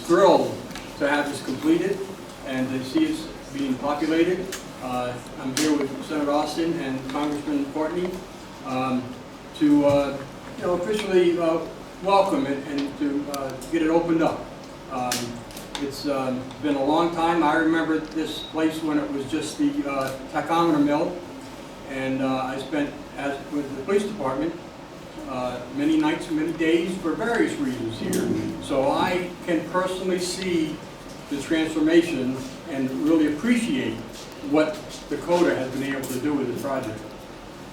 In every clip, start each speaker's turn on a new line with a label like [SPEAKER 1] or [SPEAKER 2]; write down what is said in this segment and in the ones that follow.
[SPEAKER 1] thrilled to have this completed and to see it being populated. I'm here with Senator Austin and Congressman Courtney to officially welcome it and to get it opened up. It's been a long time. I remember this place when it was just the tachometer mill, and I spent with the police department many nights and many days for various reasons here. So I can personally see the transformation and really appreciate what Dakota has been able to do with this project.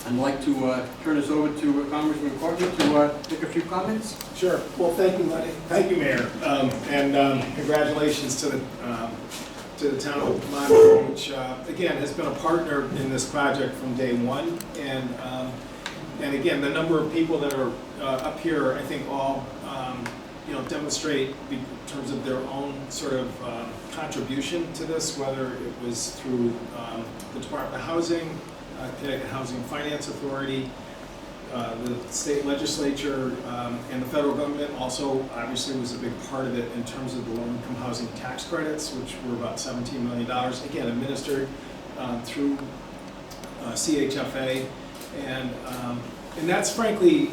[SPEAKER 1] I'd like to turn this over to Congressman Courtney to make a few comments.
[SPEAKER 2] Sure. Well, thank you, Lenny. Thank you, Mayor, and congratulations to the town of Monroe, which again has been a partner in this project from day one. And again, the number of people that are up here, I think, all demonstrate in terms of their own sort of contribution to this, whether it was through the Department of Housing, Connecticut Housing Finance Authority, the state legislature, and the federal government also obviously was a big part of it in terms of the low-income housing tax credits, which were about $17 million, again administered through CHFA, and that's frankly,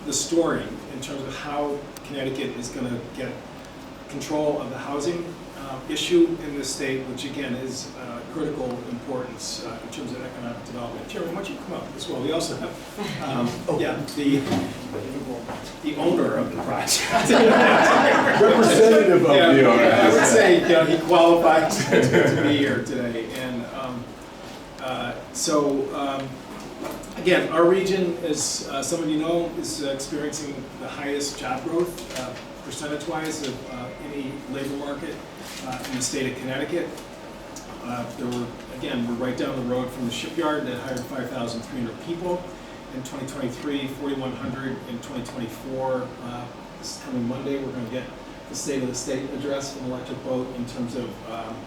[SPEAKER 2] the story in terms of how Connecticut is going to get control of the housing issue in this state, which again is critical importance in terms of economic development. Jeremy, why don't you come up as well? We also have the owner of the project.
[SPEAKER 3] Representative of the owner.
[SPEAKER 2] I would say he qualified to be here today. And again, our region, as some of you know, is experiencing the highest job growth percentage-wise of any labor market in the state of Connecticut. We're right down the road from the shipyard that hired 5,300 people in 2023, 4,100 in 2024. This coming Monday, we're going to get the State of the State address from Electric Boat in terms of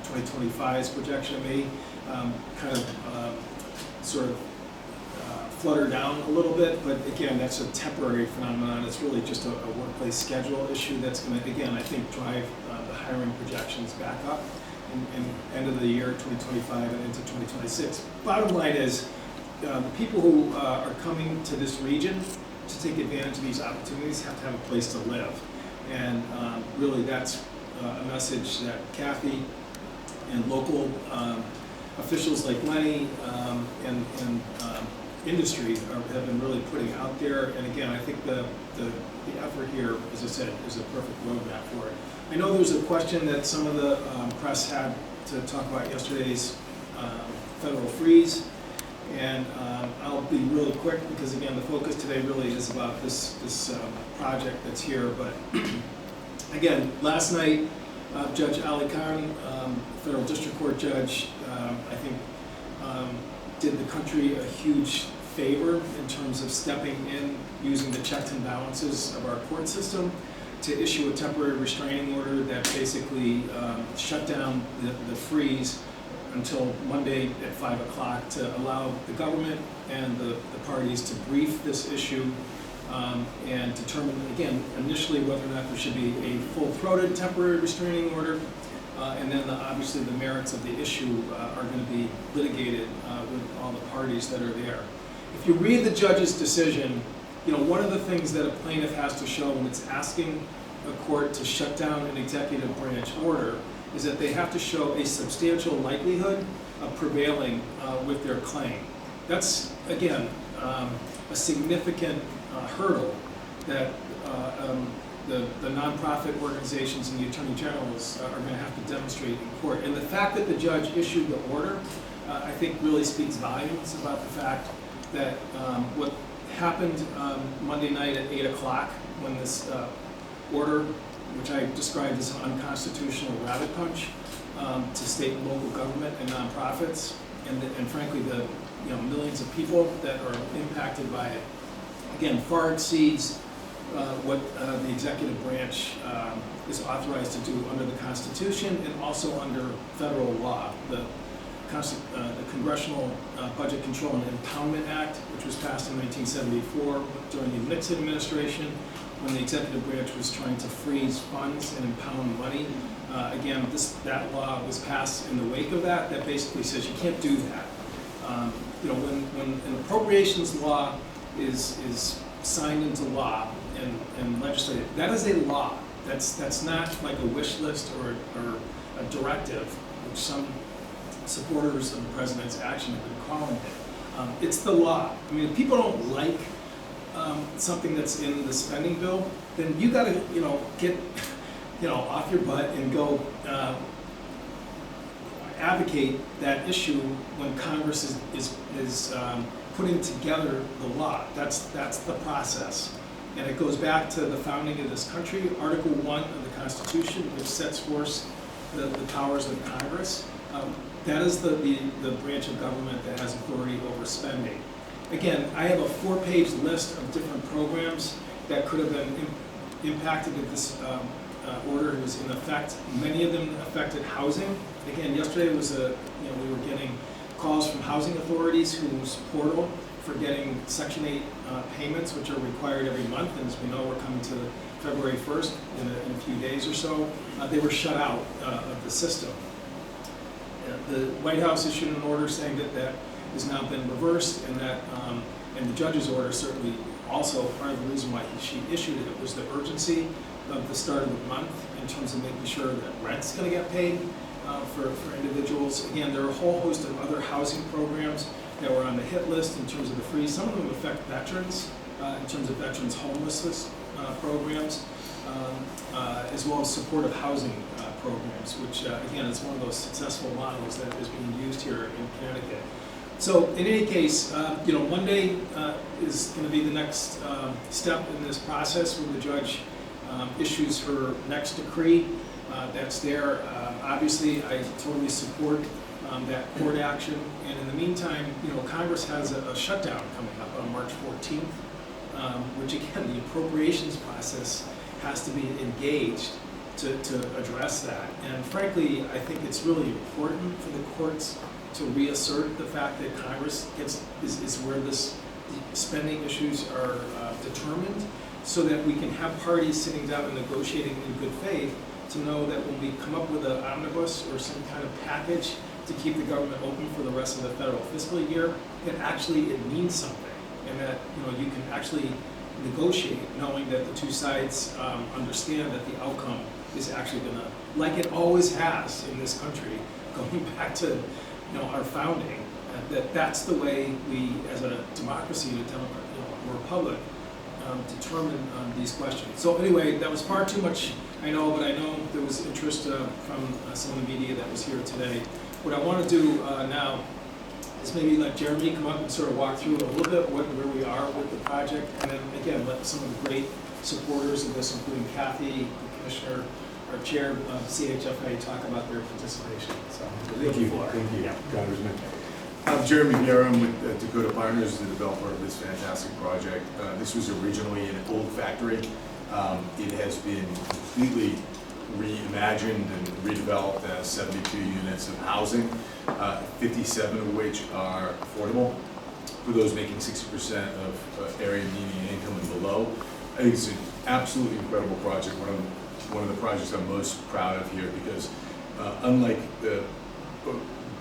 [SPEAKER 2] 2025's projection. It may flutter down a little bit, but again, that's a temporary phenomenon. It's really just a workplace schedule issue that's going to, again, I think, drive the hiring projections back up in end of the year 2025 and into 2026. Bottom line is, the people who are coming to this region to take advantage of these opportunities have to have a place to live, and really that's a message that Kathy and local officials like Lenny and industry have been really putting out there. And again, I think the effort here, as I said, is a perfect roadmap for it. I know there's a question that some of the press had to talk about yesterday's federal freeze, and I'll be really quick because again, the focus today really is about this project that's here. But again, last night, Judge Ali Khan, federal district court judge, I think did the country a huge favor in terms of stepping in, using the checks and balances of our court system to issue a temporary restraining order that basically shut down the freeze until Monday at 5 o'clock to allow the government and the parties to brief this issue and determine, again, initially whether or not there should be a full-throated temporary restraining order, and then obviously the merits of the issue are going to be litigated with all the parties that are there. If you read the judge's decision, one of the things that a plaintiff has to show when it's asking a court to shut down an executive branch order is that they have to show a substantial likelihood of prevailing with their claim. That's, again, a significant hurdle that the nonprofit organizations and the attorney generals are going to have to demonstrate in court. And the fact that the judge issued the order, I think really speaks volumes about the fact that what happened Monday night at 8 o'clock when this order, which I described as an unconstitutional rabbit punch to state and local government and nonprofits, and frankly the millions of people that are impacted by it, again, far exceeds what the executive branch is authorized to do under the Constitution and also under federal law. The Congressional Budget Control and Impoundment Act, which was passed in 1974 during the Nixon administration, when the executive branch was trying to freeze funds and impound money. Again, that law was passed in the wake of that. That basically says you can't do that. When an appropriations law is signed into law and legislated, that is a law. That's not like a wish list or a directive, which some supporters of the president's action have been calling it. It's the law. I mean, if people don't like something that's in the spending bill, then you got to get off your butt and go advocate that issue when Congress is putting together the law. That's the process. And it goes back to the founding of this country, Article 1 of the Constitution, which sets forth the powers of Congress. That is the branch of government that has authority over spending. Again, I have a 4-page list of different programs that could have been impacted if this order was in effect. Many of them affected housing. Again, yesterday was we were getting calls from housing authorities whose portal for getting Section 8 payments, which are required every month, and as we know, we're coming to February 1st in a few days or so. They were shut out of the system. The White House issued an order saying that has now been reversed, and that and the judge's order certainly also part of the reason why she issued it was the urgency of the start of the month in terms of making sure that rent's going to get paid for individuals. Again, there are a whole host of other housing programs that were on the hit list in terms of the freeze. Some of them affect veterans in terms of veterans homelessness programs, as well as supportive housing programs, which again is one of those successful models that is being used here in Connecticut. So in any case, Monday is going to be the next step in this process when the judge issues her next decree. That's there. Obviously, I totally support that court action. And in the meantime, Congress has a shutdown coming up on March 14th, which again, the appropriations process has to be engaged to address that. And frankly, I think it's really important for the courts to reassert the fact that Congress is where the spending issues are determined, so that we can have parties sitting down and negotiating in good faith to know that when we come up with an omnibus or some kind of package to keep the government open for the rest of the federal fiscal year, that actually it means something, and that you can actually negotiate knowing that the two sides understand that the outcome is actually going to, like it always has in this country, going back to our founding, that's the way we, as a democracy, a republic, determine these questions. So anyway, that was far too much, I know, but I know there was interest from some of the media that was here today. What I want to do now is maybe let Jeremy come up and sort of walk through a little bit where we are with the project, and then again let some of the great supporters of this, including Kathy, the Commissioner, our Chair of CHFA, talk about their participation. So,
[SPEAKER 3] thank you,
[SPEAKER 2] yeah.
[SPEAKER 3] Congressman. I'm Jeremy Vieira. I'm with Dakota Partners, the developer of this fantastic project. This was originally an old factory. It has been completely reimagined and redeveloped as 72 units of housing, 57 of which are affordable for those making 60% of area median income and below. I think it's an absolutely incredible project. One of the projects I'm most proud of here, because unlike the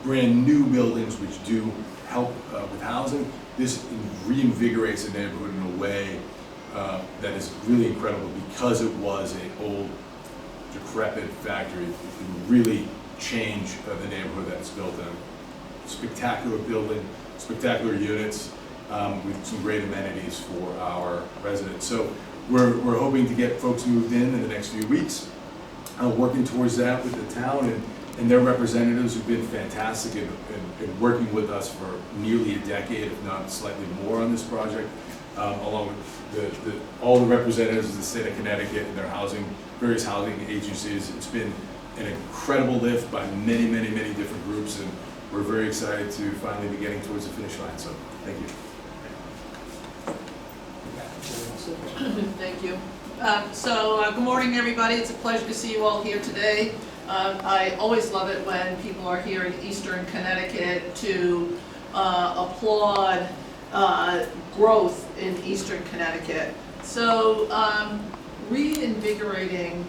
[SPEAKER 3] brand new buildings which do help with housing, this reinvigorates the neighborhood in a way that is really incredible, because it was an old, decrepit factory. It can really change the neighborhood that it's built in. Spectacular building, spectacular units, with some great amenities for our residents. So we're hoping to get folks moved in the next few weeks, working towards that with the town and their representatives who've been fantastic in working with us for nearly a decade, if not slightly more, on this project, along with all the representatives of the state of Connecticut and their various housing agencies. It's been an incredible lift by many, many, many different groups, and we're very excited to finally be getting towards the finish line. So, thank you.
[SPEAKER 4] Thank you. Good morning, everybody. It's a pleasure to see you all here today. I always love it when people are here in Eastern Connecticut to applaud growth in Eastern Connecticut. So reinvigorating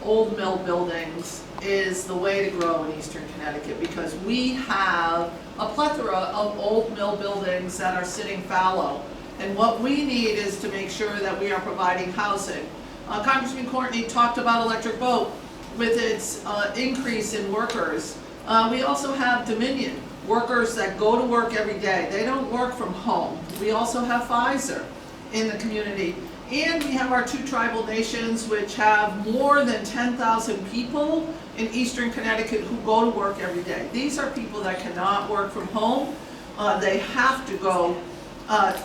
[SPEAKER 4] old mill buildings is the way to grow in Eastern Connecticut, because we have a plethora of old mill buildings that are sitting fallow. And what we need is to make sure that we are providing housing. Congressman Courtney talked about Electric Boat with its increase in workers. We also have Dominion, workers that go to work every day. They don't work from home. We also have Pfizer in the community. And we have our 2 tribal nations, which have more than 10,000 people in Eastern Connecticut who go to work every day. These are people that cannot work from home. They have to go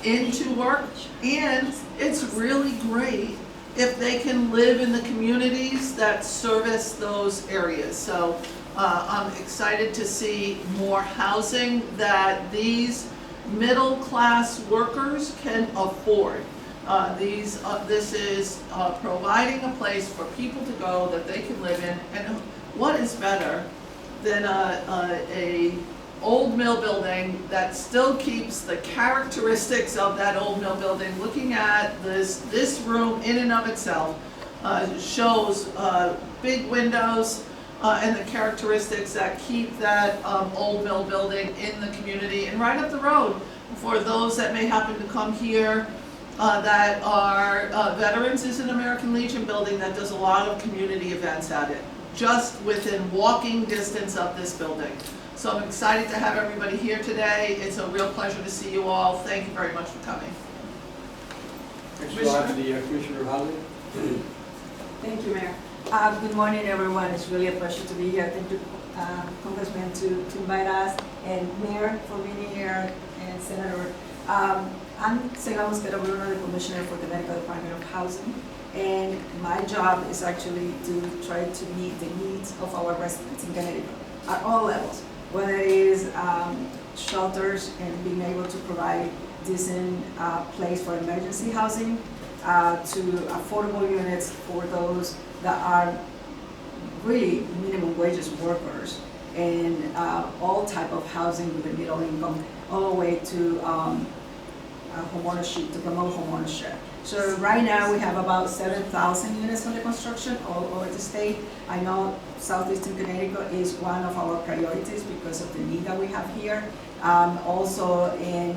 [SPEAKER 4] into work, and it's really great if they can live in the communities that service those areas. So I'm excited to see more housing that these middle-class workers can afford. This is providing a place for people to go that they can live in, and what is better than a old mill building that still keeps the characteristics of that old mill building. Looking at this room in and of itself shows big windows and the characteristics that keep that old mill building in the community. And right up the road, for those that may happen to come here that are veterans, is an American Legion building that does a lot of community events at it, just within walking distance of this building. So I'm excited to have everybody here today. It's a real pleasure to see you all. Thank you very much for coming.
[SPEAKER 1] Next we'll have the Commissioner of Housing.
[SPEAKER 5] Thank you, Mayor. Good morning, everyone. It's really a pleasure to be here. Thank you, Congressman, to invite us, and Mayor for being here, and Senator. I'm Senator Mosqueda, the Commissioner for the Connecticut Department of Housing, and my job is actually to try to meet the needs of our residents in Connecticut at all levels, whether it is shelters and being able to provide decent place for emergency housing, to affordable units for those that are really minimum wages workers, and all type of housing with a middle income, all the way to homeownership, to promote homeownership. So right now we have about 7,000 units under construction all over the state. I know Southeastern Connecticut is one of our priorities because of the need that we have here. Also in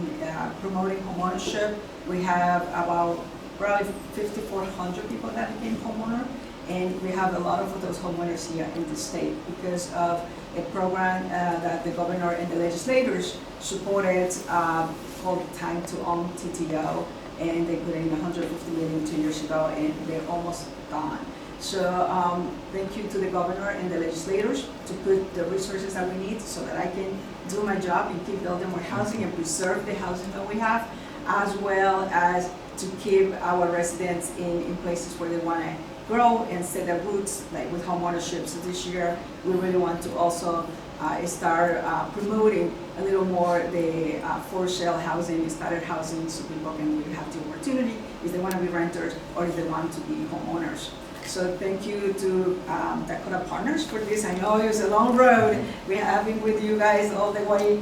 [SPEAKER 5] promoting homeownership, we have about probably 5,400 people that became homeowner, and we have a lot of those homeowners here in the state because of a program that the governor and the legislators supported called Time to Own TTO, and they put in $150 million 2 years ago, and they're almost done. So thank you to the governor and the legislators to put the resources that we need so that I can do my job and keep building more housing and preserve the housing that we have, as well as to keep our residents in places where they want to grow and set their roots, like with homeownership. So this year, we really want to also start promoting a little more the for sale housing, started housing, so people can really have the opportunity if they want to be renters or if they want to be homeowners. So thank you to Dakota Partners for this. I know it was a long road. We have been with you guys all the way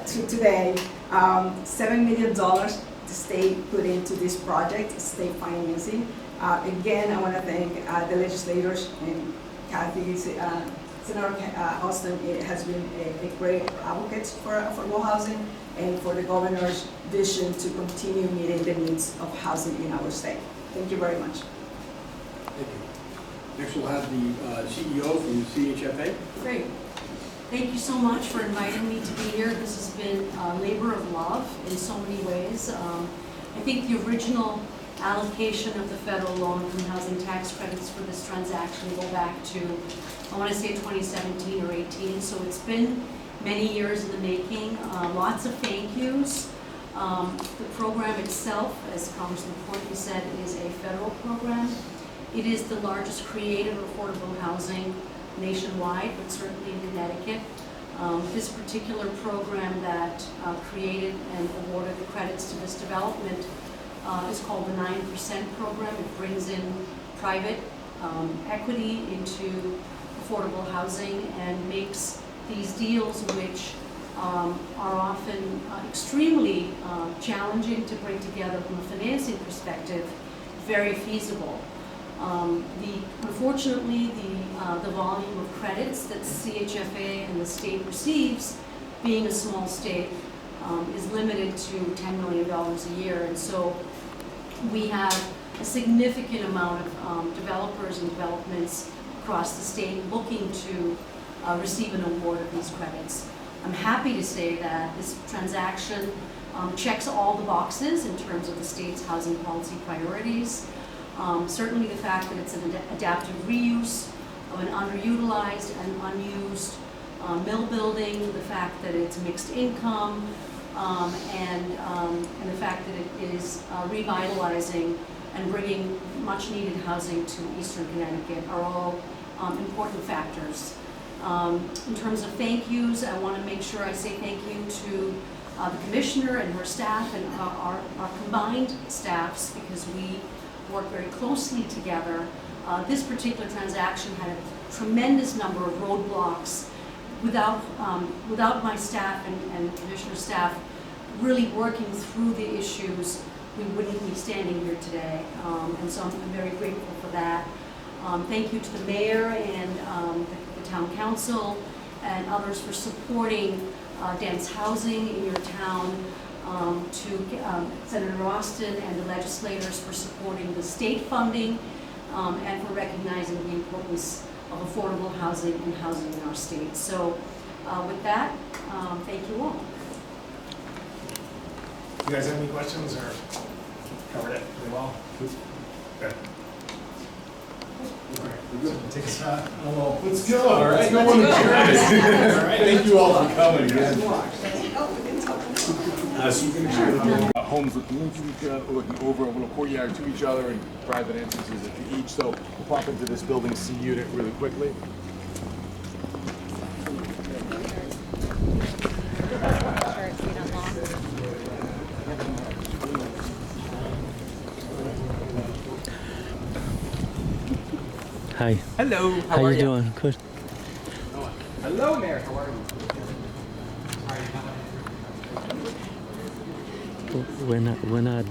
[SPEAKER 5] to today. $7 million the state put into this project, state financing. Again, I want to thank the legislators and Kathy, Senator Austin. It has been a great advocate for affordable housing and for the governor's vision to continue meeting the needs of housing in our state. Thank you very much.
[SPEAKER 1] Thank you. Next we'll have the CEO from CHFA.
[SPEAKER 6] Great. Thank you so much for inviting me to be here. This has been a labor of love in so many ways. I think the original allocation of the federal low-income housing tax credits for this transaction go back to, I want to say 2017 or 18, so it's been many years in the making. Lots of thank yous. The program itself, as Congressman Courtney said, is a federal program. It is the largest creative affordable housing nationwide, but certainly in Connecticut. This particular program that created and awarded the credits to this development is called the 9% program. It brings in private equity into affordable housing and makes these deals, which are often extremely challenging to bring together from a financing perspective, very feasible. Unfortunately, the volume of credits that CHFA and the state receives, being a small state, is limited to $10 million a year. And so we have a significant amount of developers and developments across the state looking to receive an award of these credits. I'm happy to say that this transaction checks all the boxes in terms of the state's housing policy priorities. Certainly the fact that it's an adaptive reuse of an underutilized and unused mill building, the fact that it's mixed income, and the fact that it is revitalizing and bringing much needed housing to Eastern Connecticut are all important factors. In terms of thank yous, I want to make sure I say thank you to the Commissioner and her staff and our combined staffs, because we work very closely together. This particular transaction had a tremendous number of roadblocks. Without my staff and Commissioner staff really working through the issues, we wouldn't be standing here today. And so I'm very grateful for that. Thank you to the Mayor and the Town Council and others for supporting dense housing in your town, to Senator Austin and the legislators for supporting the state funding, and for recognizing the importance of affordable housing and housing in our state. So with that, thank you all.
[SPEAKER 2] You guys have any questions or covered it pretty well? Okay. All right, take a shot.
[SPEAKER 3] Let's go. All right.
[SPEAKER 2] Let's go on the journey. All right.
[SPEAKER 3] Thank you all for coming again.
[SPEAKER 7] Homes looking into each other, looking over a little courtyard to each other, and private entrances to each. So we'll pop into this building C unit really quickly.
[SPEAKER 8] Hi.
[SPEAKER 9] Hello,
[SPEAKER 8] How you doing? Good.
[SPEAKER 9] Hello, Mayor. How are you?
[SPEAKER 8] We're not